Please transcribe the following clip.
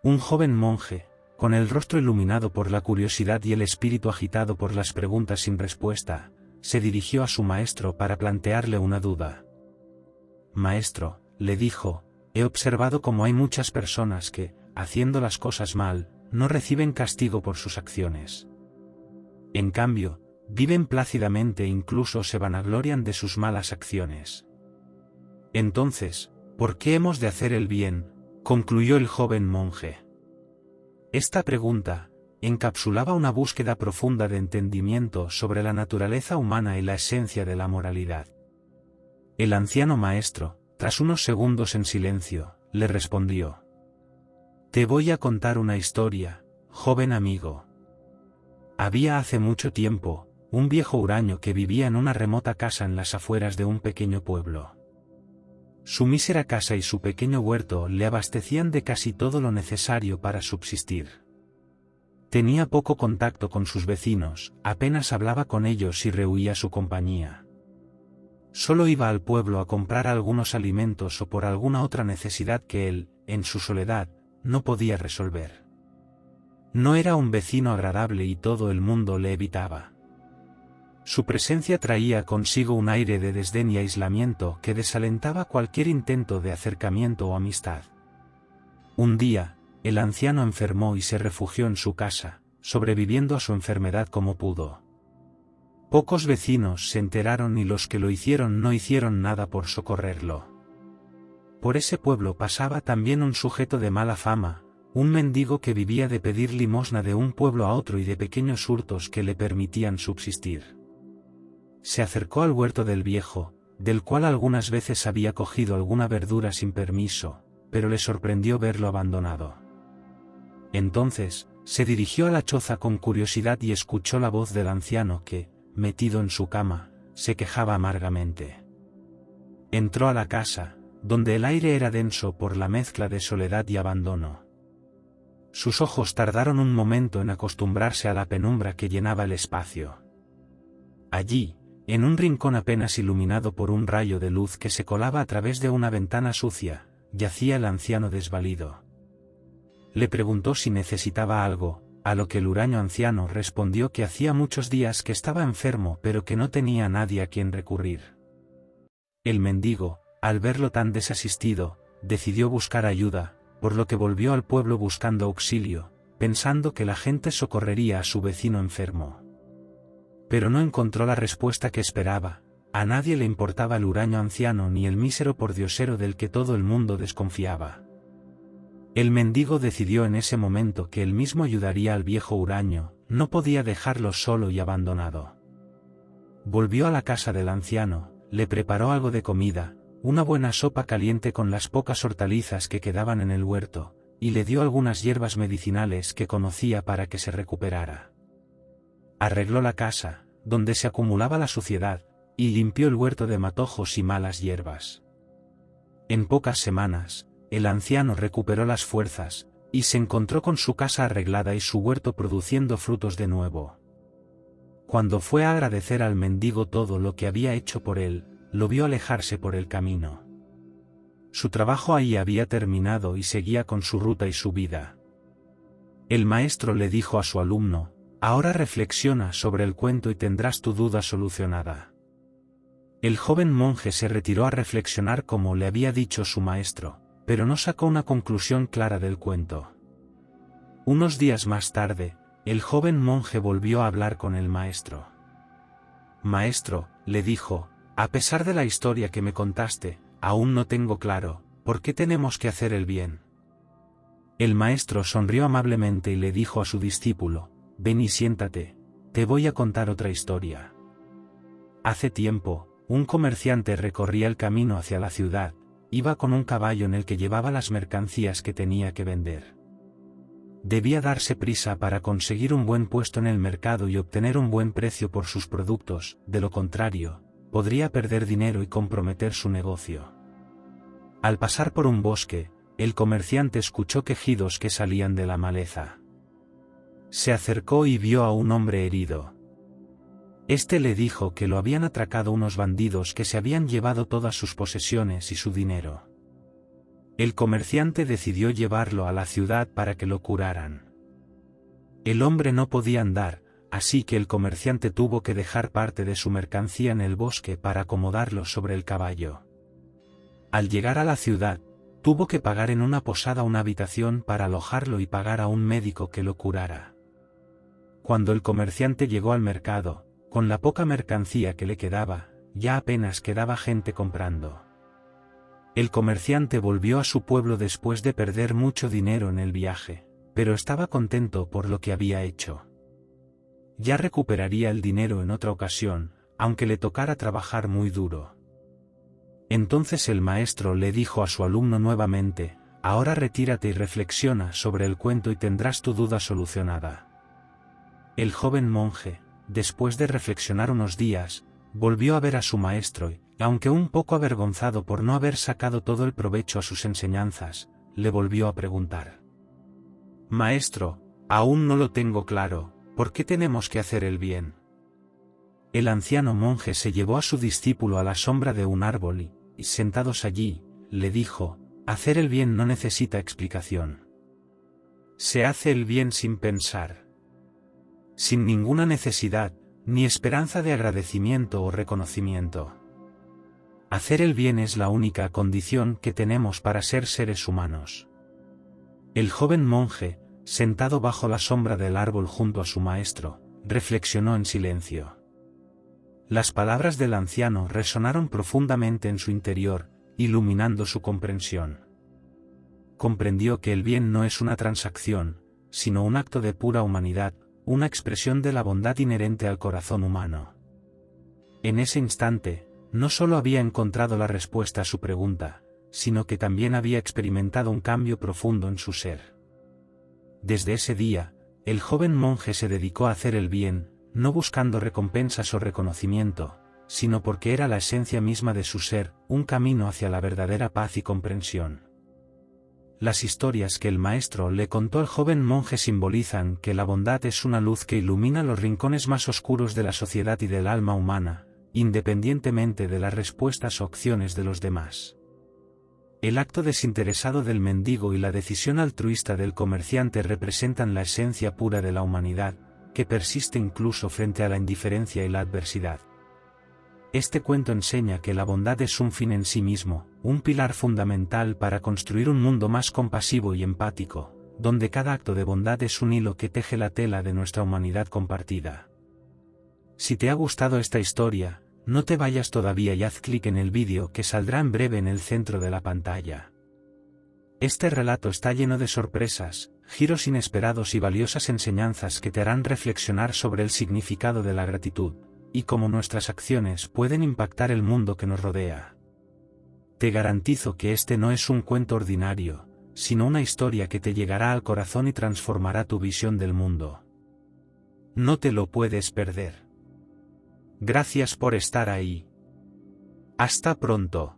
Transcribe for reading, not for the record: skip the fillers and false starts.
Un joven monje, con el rostro iluminado por la curiosidad y el espíritu agitado por las preguntas sin respuesta, se dirigió a su maestro para plantearle una duda. Maestro, le dijo, he observado cómo hay muchas personas que, haciendo las cosas mal, no reciben castigo por sus acciones. En cambio, viven plácidamente e incluso se vanaglorian de sus malas acciones. Entonces, ¿por qué hemos de hacer el bien?, concluyó el joven monje. Esta pregunta encapsulaba una búsqueda profunda de entendimiento sobre la naturaleza humana y la esencia de la moralidad. El anciano maestro, tras unos segundos en silencio, le respondió: Te voy a contar una historia, joven amigo. Había hace mucho tiempo, un viejo huraño que vivía en una remota casa en las afueras de un pequeño pueblo. Su mísera casa y su pequeño huerto le abastecían de casi todo lo necesario para subsistir. Tenía poco contacto con sus vecinos, apenas hablaba con ellos y rehuía su compañía. Solo iba al pueblo a comprar algunos alimentos o por alguna otra necesidad que él, en su soledad, no podía resolver. No era un vecino agradable y todo el mundo le evitaba. Su presencia traía consigo un aire de desdén y aislamiento que desalentaba cualquier intento de acercamiento o amistad. Un día, el anciano enfermó y se refugió en su casa, sobreviviendo a su enfermedad como pudo. Pocos vecinos se enteraron y los que lo hicieron no hicieron nada por socorrerlo. Por ese pueblo pasaba también un sujeto de mala fama, un mendigo que vivía de pedir limosna de un pueblo a otro y de pequeños hurtos que le permitían subsistir. Se acercó al huerto del viejo, del cual algunas veces había cogido alguna verdura sin permiso, pero le sorprendió verlo abandonado. Entonces, se dirigió a la choza con curiosidad y escuchó la voz del anciano que, metido en su cama, se quejaba amargamente. Entró a la casa, donde el aire era denso por la mezcla de soledad y abandono. Sus ojos tardaron un momento en acostumbrarse a la penumbra que llenaba el espacio. Allí, en un rincón apenas iluminado por un rayo de luz que se colaba a través de una ventana sucia, yacía el anciano desvalido. Le preguntó si necesitaba algo, a lo que el huraño anciano respondió que hacía muchos días que estaba enfermo pero que no tenía a nadie a quien recurrir. El mendigo, al verlo tan desasistido, decidió buscar ayuda, por lo que volvió al pueblo buscando auxilio, pensando que la gente socorrería a su vecino enfermo. Pero no encontró la respuesta que esperaba. A nadie le importaba el huraño anciano ni el mísero pordiosero del que todo el mundo desconfiaba. El mendigo decidió en ese momento que él mismo ayudaría al viejo huraño, no podía dejarlo solo y abandonado. Volvió a la casa del anciano, le preparó algo de comida, una buena sopa caliente con las pocas hortalizas que quedaban en el huerto, y le dio algunas hierbas medicinales que conocía para que se recuperara. Arregló la casa, donde se acumulaba la suciedad, y limpió el huerto de matojos y malas hierbas. En pocas semanas, el anciano recuperó las fuerzas, y se encontró con su casa arreglada y su huerto produciendo frutos de nuevo. Cuando fue a agradecer al mendigo todo lo que había hecho por él, lo vio alejarse por el camino. Su trabajo ahí había terminado y seguía con su ruta y su vida. El maestro le dijo a su alumno: Ahora reflexiona sobre el cuento y tendrás tu duda solucionada. El joven monje se retiró a reflexionar como le había dicho su maestro, pero no sacó una conclusión clara del cuento. Unos días más tarde, el joven monje volvió a hablar con el maestro. Maestro, le dijo, a pesar de la historia que me contaste, aún no tengo claro, ¿por qué tenemos que hacer el bien? El maestro sonrió amablemente y le dijo a su discípulo: Ven y siéntate, te voy a contar otra historia. Hace tiempo, un comerciante recorría el camino hacia la ciudad, iba con un caballo en el que llevaba las mercancías que tenía que vender. Debía darse prisa para conseguir un buen puesto en el mercado y obtener un buen precio por sus productos, de lo contrario, podría perder dinero y comprometer su negocio. Al pasar por un bosque, el comerciante escuchó quejidos que salían de la maleza. Se acercó y vio a un hombre herido. Este le dijo que lo habían atracado unos bandidos que se habían llevado todas sus posesiones y su dinero. El comerciante decidió llevarlo a la ciudad para que lo curaran. El hombre no podía andar, así que el comerciante tuvo que dejar parte de su mercancía en el bosque para acomodarlo sobre el caballo. Al llegar a la ciudad, tuvo que pagar en una posada una habitación para alojarlo y pagar a un médico que lo curara. Cuando el comerciante llegó al mercado, con la poca mercancía que le quedaba, ya apenas quedaba gente comprando. El comerciante volvió a su pueblo después de perder mucho dinero en el viaje, pero estaba contento por lo que había hecho. Ya recuperaría el dinero en otra ocasión, aunque le tocara trabajar muy duro. Entonces el maestro le dijo a su alumno nuevamente: ahora retírate y reflexiona sobre el cuento y tendrás tu duda solucionada. El joven monje, después de reflexionar unos días, volvió a ver a su maestro y, aunque un poco avergonzado por no haber sacado todo el provecho a sus enseñanzas, le volvió a preguntar: Maestro, aún no lo tengo claro, ¿por qué tenemos que hacer el bien? El anciano monje se llevó a su discípulo a la sombra de un árbol y, sentados allí, le dijo: hacer el bien no necesita explicación. Se hace el bien sin pensar, sin ninguna necesidad, ni esperanza de agradecimiento o reconocimiento. Hacer el bien es la única condición que tenemos para ser seres humanos. El joven monje, sentado bajo la sombra del árbol junto a su maestro, reflexionó en silencio. Las palabras del anciano resonaron profundamente en su interior, iluminando su comprensión. Comprendió que el bien no es una transacción, sino un acto de pura humanidad, una expresión de la bondad inherente al corazón humano. En ese instante, no solo había encontrado la respuesta a su pregunta, sino que también había experimentado un cambio profundo en su ser. Desde ese día, el joven monje se dedicó a hacer el bien, no buscando recompensas o reconocimiento, sino porque era la esencia misma de su ser, un camino hacia la verdadera paz y comprensión. Las historias que el maestro le contó al joven monje simbolizan que la bondad es una luz que ilumina los rincones más oscuros de la sociedad y del alma humana, independientemente de las respuestas o acciones de los demás. El acto desinteresado del mendigo y la decisión altruista del comerciante representan la esencia pura de la humanidad, que persiste incluso frente a la indiferencia y la adversidad. Este cuento enseña que la bondad es un fin en sí mismo, un pilar fundamental para construir un mundo más compasivo y empático, donde cada acto de bondad es un hilo que teje la tela de nuestra humanidad compartida. Si te ha gustado esta historia, no te vayas todavía y haz clic en el vídeo que saldrá en breve en el centro de la pantalla. Este relato está lleno de sorpresas, giros inesperados y valiosas enseñanzas que te harán reflexionar sobre el significado de la gratitud, y cómo nuestras acciones pueden impactar el mundo que nos rodea. Te garantizo que este no es un cuento ordinario, sino una historia que te llegará al corazón y transformará tu visión del mundo. No te lo puedes perder. Gracias por estar ahí. Hasta pronto.